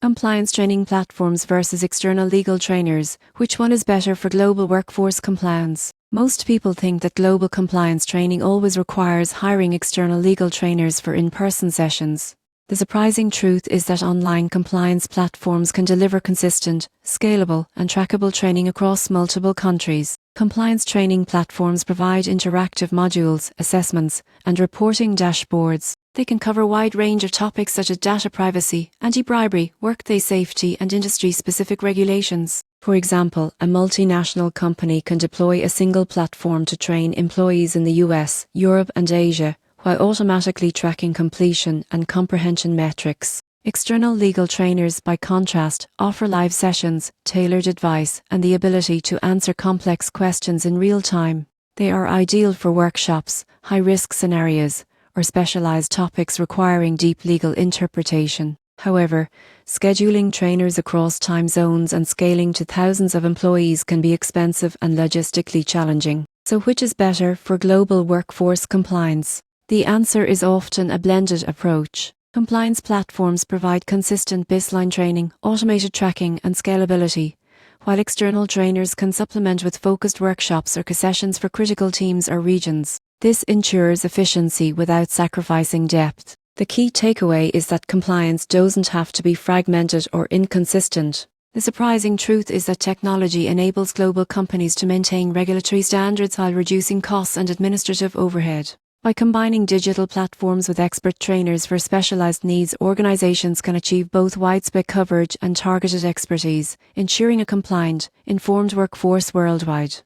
Compliance training platforms versus external legal trainers. Which one is better for global workforce compliance? Most people think that global compliance training always requires hiring external legal trainers for in-person sessions. The surprising truth is that online compliance platforms can deliver consistent, scalable, and trackable training across multiple countries. Compliance training platforms provide interactive modules, assessments, and reporting dashboards. They can cover a wide range of topics such as data privacy, anti-bribery, workplace safety, and industry-specific regulations. For example, a multinational company can deploy a single platform to train employees in the US, Europe, and Asia, while automatically tracking completion and comprehension metrics. External legal trainers, by contrast, offer live sessions, tailored advice, and the ability to answer complex questions in real time. They are ideal for workshops, high-risk scenarios, or specialized topics requiring deep legal interpretation. However, scheduling trainers across time zones and scaling to thousands of employees can be expensive and logistically challenging. So which is better for global workforce compliance? The answer is often a blended approach. Compliance platforms provide consistent baseline training, automated tracking, and scalability, while external trainers can supplement with focused workshops or sessions for critical teams or regions. This ensures efficiency without sacrificing depth. The key takeaway is that compliance doesn't have to be fragmented or inconsistent. The surprising truth is that technology enables global companies to maintain regulatory standards while reducing costs and administrative overhead. By combining digital platforms with expert trainers for specialized needs, organizations can achieve both widespread coverage and targeted expertise, ensuring a compliant, informed workforce worldwide.